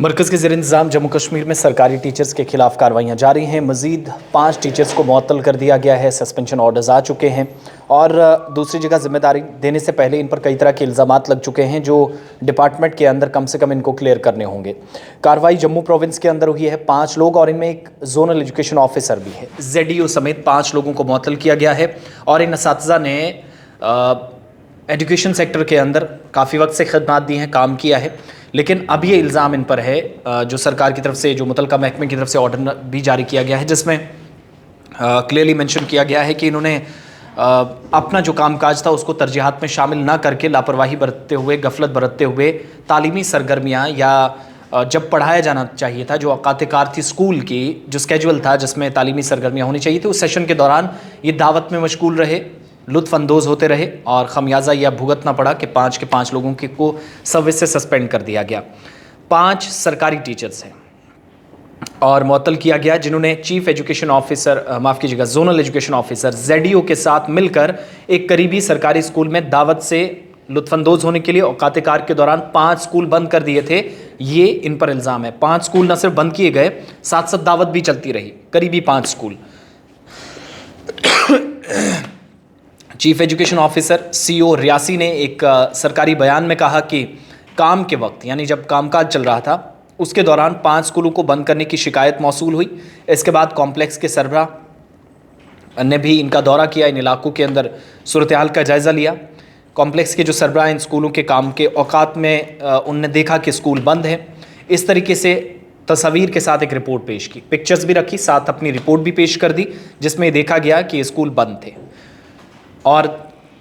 مرکز کے زیر انتظام جموں کشمیر میں سرکاری ٹیچرز کے خلاف کارروائیاں جاری ہیں۔ مزید 5 ٹیچرز کو معطل کر دیا گیا ہے، سسپینشن آرڈرز آ چکے ہیں اور دوسری جگہ ذمہ داری دینے سے پہلے ان پر کئی طرح کے الزامات لگ چکے ہیں جو ڈپارٹمنٹ کے اندر کم سے کم ان کو کلیئر کرنے ہوں گے۔ کارروائی جموں پروونس کے اندر ہوئی ہے، 5 لوگ اور ان میں ایک زونل ایجوکیشن آفیسر بھی ہے۔ ZDO سمیت 5 لوگوں کو معطل کیا گیا ہے اور ان اساتذہ نے ایجوکیشن سیکٹر کے اندر کافی وقت سے خدمات دی ہیں، کام کیا ہے، لیکن اب یہ الزام ان پر ہے جو سرکار کی طرف سے، جو متعلقہ محکمے کی طرف سے آرڈر بھی جاری کیا گیا ہے، جس میں کلیئرلی مینشن کیا گیا ہے کہ انہوں نے اپنا جو کام کاج تھا اس کو ترجیحات میں شامل نہ کر کے لاپرواہی برتتے ہوئے، غفلت برتتے ہوئے تعلیمی سرگرمیاں یا جب پڑھایا جانا چاہیے تھا، جو اوقات کار تھی اسکول کی، جو اسکیجول تھا جس میں تعلیمی سرگرمیاں ہونی چاہیے تھی، اس سیشن کے دوران یہ دعوت میں مشغول رہے، لطف اندوز ہوتے رہے اور خمیازہ یہ بھگتنا پڑا کہ 5 کے 5 لوگوں کو سروس سے سسپینڈ کر دیا گیا۔ 5 سرکاری ٹیچرز ہیں اور معطل کیا گیا جنہوں نے چیف ایجوکیشن آفیسر، معاف کیجیے گا، زونل ایجوکیشن آفیسر ZDO کے ساتھ مل کر ایک قریبی سرکاری اسکول میں دعوت سے لطف اندوز ہونے کے لیے اوقات کار کے دوران 5 اسکول بند کر دیے تھے۔ یہ ان پر الزام ہے۔ 5 اسکول نہ صرف بند کیے گئے، ساتھ ساتھ دعوت بھی چلتی رہی، قریبی 5 school. Chief education officer CO ریاسی نے ایک سرکاری بیان میں کہا کہ کام کے وقت، یعنی جب کام کاج چل رہا تھا، اس کے دوران 5 اسکولوں کو بند کرنے کی شکایت موصول ہوئی۔ اس کے بعد کمپلیکس کے سربراہ نے بھی ان کا دورہ کیا، ان علاقوں کے اندر صورتحال کا جائزہ لیا۔ کمپلیکس کے جو سربراہ ان اسکولوں کے کام کے اوقات میں ان نے دیکھا کہ اسکول بند ہیں، اس طریقے سے تصاویر کے ساتھ ایک رپورٹ پیش کی، پکچرز بھی رکھی، ساتھ اپنی رپورٹ بھی پیش کر دی جس میں دیکھا گیا کہ اسکول بند تھے۔ اور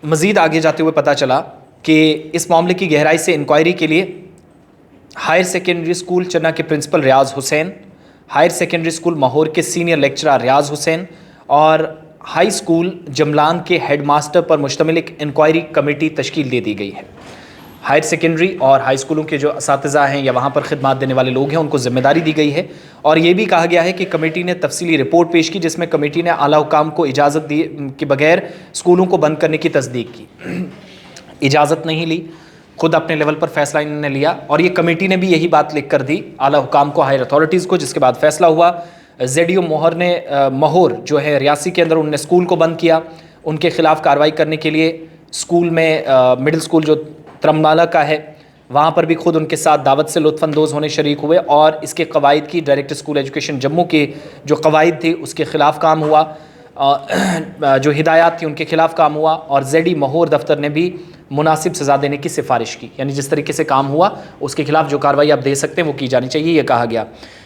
مزید آگے جاتے ہوئے پتہ چلا کہ اس معاملے کی گہرائی سے انکوائری کے لیے ہائر سیکنڈری اسکول چنا کے پرنسپل ریاض حسین، ہائر سیکنڈری اسکول ماہور کے سینئر لیکچرر ریاض حسین اور ہائی اسکول جملان کے ہیڈ ماسٹر پر مشتمل ایک انکوائری کمیٹی تشکیل دے دی گئی ہے۔ ہائر سیکنڈری اور ہائی اسکولوں کے جو اساتذہ ہیں یا وہاں پر خدمات دینے والے لوگ ہیں ان کو ذمہ داری دی گئی ہے اور یہ بھی کہا گیا ہے کہ کمیٹی نے تفصیلی رپورٹ پیش کی جس میں کمیٹی نے اعلیٰ حکام کو اجازت دی کے بغیر اسکولوں کو بند کرنے کی تصدیق کی، اجازت نہیں لی، خود اپنے لیول پر فیصلہ انہوں نے لیا اور یہ کمیٹی نے بھی یہی بات لکھ کر دی اعلیٰ حکام کو، ہائر اتھارٹیز کو، جس کے بعد فیصلہ ہوا۔ ZDO ماہور جو ہے ریاسی کے اندر، انہوں نے اسکول کو بند کیا، ان کے خلاف کارروائی کرنے کے لیے اسکول میں مڈل اسکول جو ترمنالہ کا ہے وہاں پر بھی خود ان کے ساتھ دعوت سے لطف اندوز ہونے شریک ہوئے اور اس کے قواعد کی، ڈائریکٹ اسکول ایجوکیشن جموں کے جو قواعد تھی اس کے خلاف کام ہوا، جو ہدایات تھی ان کے خلاف کام ہوا اور ZD ماہور دفتر نے بھی مناسب سزا دینے کی سفارش کی، یعنی جس طریقے سے کام ہوا اس کے خلاف جو کارروائی آپ دے سکتے ہیں وہ کی جانی چاہیے، یہ کہا گیا۔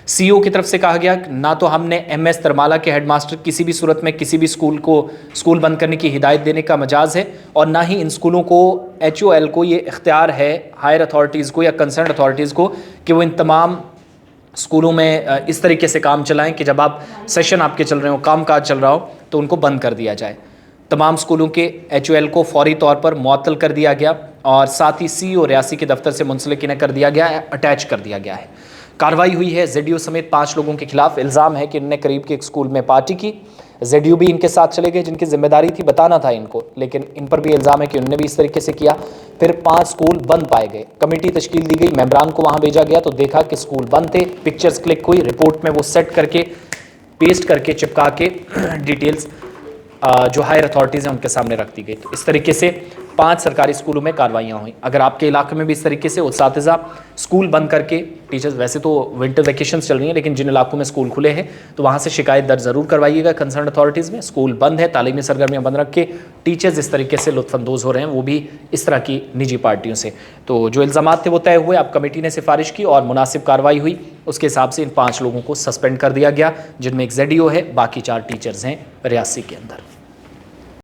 CO کی طرف سے کہا گیا نہ تو ہم نے MS ترمالہ کے ہیڈ ماسٹر کسی بھی صورت میں کسی بھی اسکول کو اسکول بند کرنے کی ہدایت دینے کا مجاز ہے اور نہ ہی ان اسکولوں کو HOL کو یہ اختیار ہے، ہائر اتھارٹیز کو یا کنسرنڈ اتھارٹیز کو، کہ وہ ان تمام اسکولوں میں اس طریقے سے کام چلائیں کہ جب آپ سیشن آپ کے چل رہے ہو، کام کاج چل رہا ہو تو ان کو بند کر دیا جائے۔ تمام اسکولوں کے HOL کو فوری طور پر معطل کر دیا گیا اور ساتھ ہی CO ریاسی کے دفتر سے منسلک انہیں کر دیا گیا ہے، اٹیچ کر دیا گیا ہے۔ کارروائی ہوئی ہے ZDO سمیت 5 لوگوں کے خلاف۔ الزام ہے کہ انہوں نے قریب کے ایک اسکول میں پارٹی کی، ZDO بھی ان کے ساتھ چلے گئے جن کی ذمہ داری تھی، بتانا تھا ان کو، لیکن ان پر بھی الزام ہے کہ انہوں نے بھی اس طریقے سے کیا۔ پھر 5 اسکول بند پائے گئے، کمیٹی تشکیل دی گئی، ممبران کو وہاں بھیجا گیا تو دیکھا کہ اسکول بند تھے، پکچرز کلک ہوئی، رپورٹ میں وہ سیٹ کر کے، پیسٹ کر کے، چپکا کے ڈیٹیلز جو ہائر اتھارٹیز ہیں ان کے سامنے رکھ دی گئی۔ تو اس طریقے سے 5 سرکاری اسکولوں میں کارروائیاں ہوئیں۔ اگر آپ کے علاقے میں بھی اس طریقے سے اساتذہ اسکول بند کر کے، ٹیچرز ویسے تو ونٹر ویکیشنز چل رہی ہیں لیکن جن علاقوں میں اسکول کھلے ہیں تو وہاں سے شکایت درج ضرور کروائیے گا کنسرن اتھارٹیز میں۔ اسکول بند ہے، تعلیمی سرگرمیاں بند رکھ کے ٹیچرز اس طریقے سے لطف اندوز ہو رہے ہیں، وہ بھی اس طرح کی نجی پارٹیوں سے۔ تو جو الزامات تھے وہ طے ہوئے، اب کمیٹی نے سفارش کی اور مناسب کارروائی ہوئی، اس کے حساب سے ان 5 لوگوں کو سسپینڈ کر دیا گیا جن میں ایک ZDO ہے، باقی 4 ٹیچرز ہیں ریاسی کے اندر۔